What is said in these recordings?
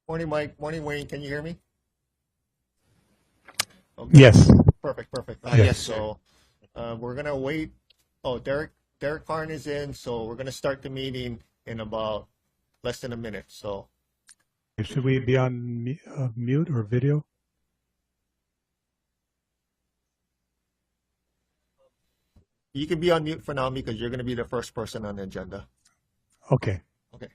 Morning, Mike. Morning, Wayne. Can you hear me? Okay. Yes. Perfect. Yes, So we're gonna wait. Oh, Derek Karn is in, so we're gonna start the meeting in about less than a minute. So Should we be on mute or video? you can be on mute for now because you're gonna be the first person on the agenda. Okay. Okay.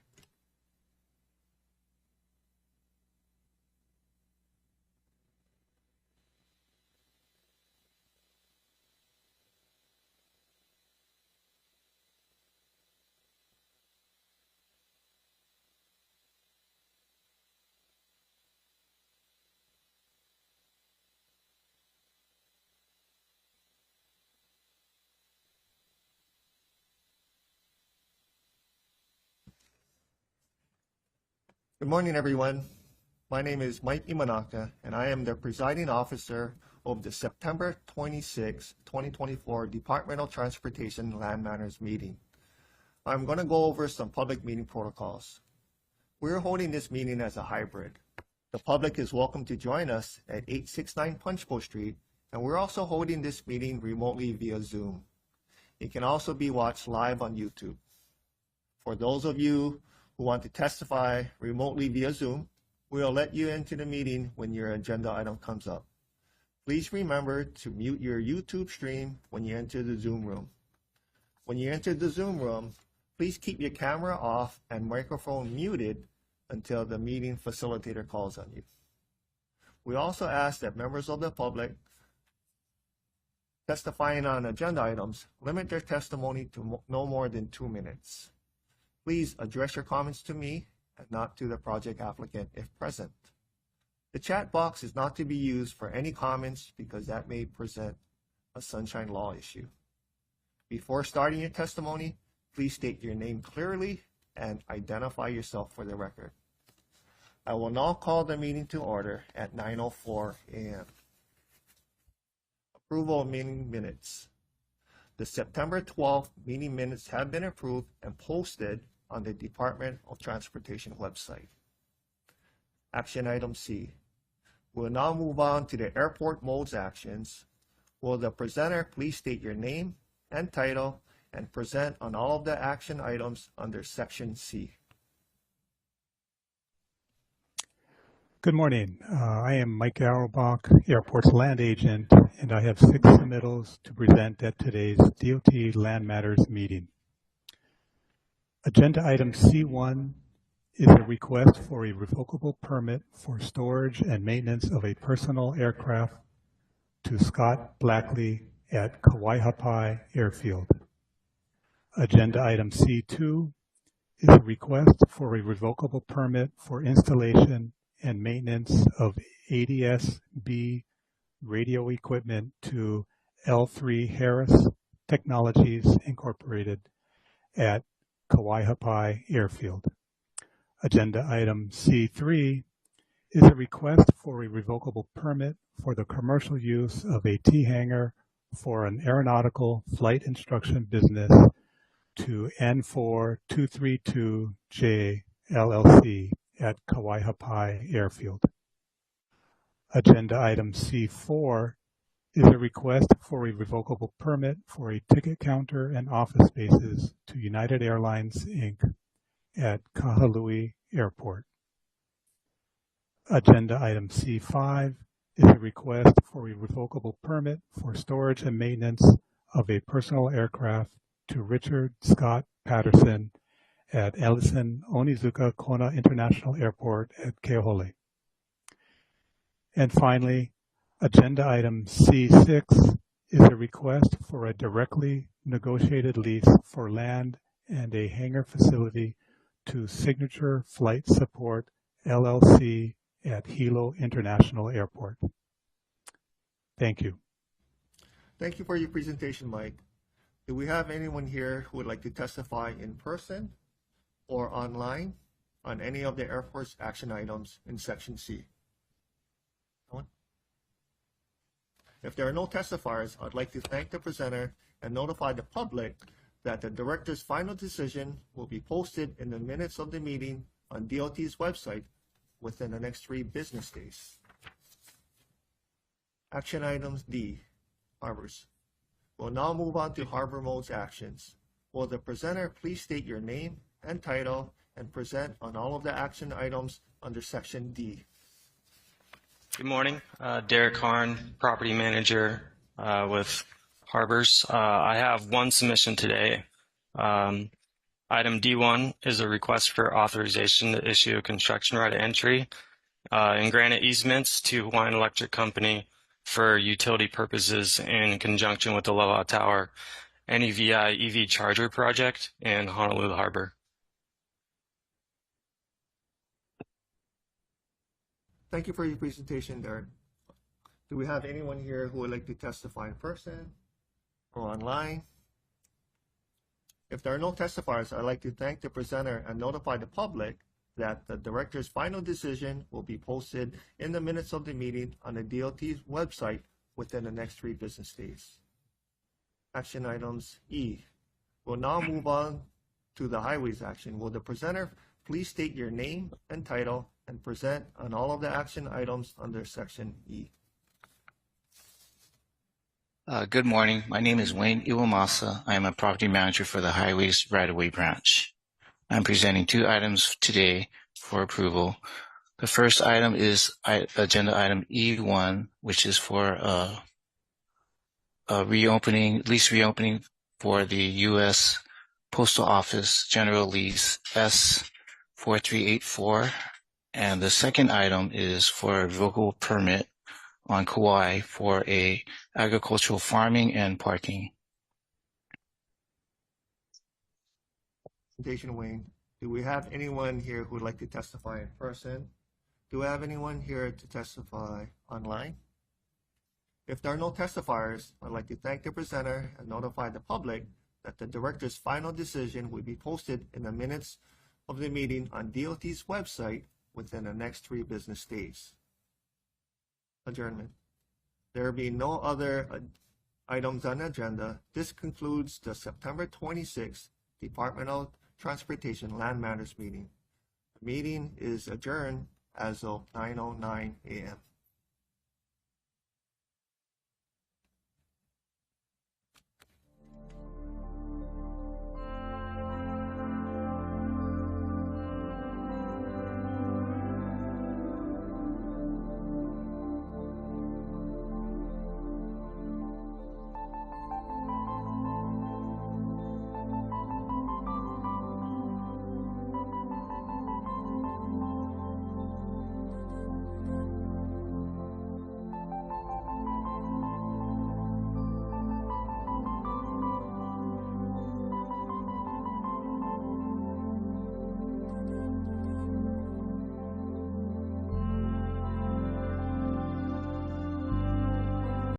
Good morning, everyone. My name is Mike Imanaka, and I am the presiding officer of the September 26, 2024 Department of Transportation Land Matters meeting. I'm going to go over some public meeting protocols. We're holding this meeting as a hybrid. The public is welcome to join us at 869 Punchbowl Street, and we're also holding this meeting remotely via Zoom. It can also be watched live on YouTube. For those of you who want to testify remotely via Zoom, we'll let you into the meeting when your agenda item comes up. Please remember to mute your YouTube stream when you enter the Zoom room. When you enter the Zoom room, please keep your camera off and microphone muted until the meeting facilitator calls on you. We also ask that members of the public testifying on agenda items limit their testimony to no more than 2 minutes. Please address your comments to me and not to the project applicant if present. The chat box is not to be used for any comments because that may present a sunshine law issue. Before starting your testimony, please state your name clearly and identify yourself for the record. I will now call the meeting to order at 9:04 a.m. Approval of meeting minutes. The September 12th meeting minutes have been approved and posted on the Department of Transportation website. Action item C. We'll now move on to the airport modes actions. Will the presenter please state your name and title and present on all of the action items under section C. Good morning. I am Mike Auerbach, Airport's land agent, and I have 6 submittals to present at today's DOT Land Matters meeting. Agenda item C1 is a request for a revocable permit for storage and maintenance of a personal aircraft to Scott Blackley at Kawaihapai Airfield. Agenda item C2 is a request for a revocable permit for installation and maintenance of ADS-B radio equipment to L3 Harris Technologies Incorporated at Kawaihapai Airfield. Agenda item C3 is a request for a revocable permit for the commercial use of a T-hangar for an aeronautical flight instruction business to N4232J LLC at Kawaihapai Airfield. Agenda item C4 is a request for a revocable permit for a ticket counter and office spaces to United Airlines, Inc. at Kahului Airport. Agenda item C5 is a request for a revocable permit for storage and maintenance of a personal aircraft to Richard Scott Patterson at Ellison Onizuka Kona International Airport at Keohole. And finally, agenda item C6 is a request for a directly negotiated lease for land and a hangar facility to Signature Flight Support LLC at Hilo International Airport. Thank you. Thank you for your presentation, Mike. Do we have anyone here who would like to testify in person or online on any of the airport's action items in section C? No one? If there are no testifiers, I'd like to thank the presenter and notify the public that the director's final decision will be posted in the minutes of the meeting on DOT's website within the next 3 business days. Action items D, harbors. We'll now move on to harbor modes actions. Will the presenter please state your name and title and present on all of the action items under section D? Good morning, Derek Harn, property manager with Harbors. I have one submission today. Item D1 is a request for authorization to issue a construction right of entry and grant easements to Hawaiian Electric Company for utility purposes in conjunction with the Aloha Tower NEVI EV charger project in Honolulu Harbor. Thank you for your presentation, Derek. Do we have anyone here who would like to testify in person or online? If there are no testifiers, I'd like to thank the presenter and notify the public that the director's final decision will be posted in the minutes of the meeting on the DOT's website within the next 3 business days. Action items E. We'll now move on to the highways action. Will the presenter please state your name and title and present on all of the action items under section E? Good morning. My name is Wayne Iwamasa. I am a property manager for the Highways Right-of-Way Branch. I'm presenting 2 items today for approval. The first item is agenda item E1, which is for lease reopening for the U.S. Postal Office General Lease S4384. And the second item is for a revocable permit on Kauai for a agricultural farming and parking. Presentation, Wayne. Do we have anyone here who would like to testify in person? Do we have anyone here to testify online? If there are no testifiers, I'd like to thank the presenter and notify the public that the director's final decision will be posted in the minutes of the meeting on DOT's website within the next 3 business days. Adjournment. There being no other items on the agenda, this concludes the September 26th Department of Transportation Land Matters meeting. The meeting is adjourned as of 9:09 a.m.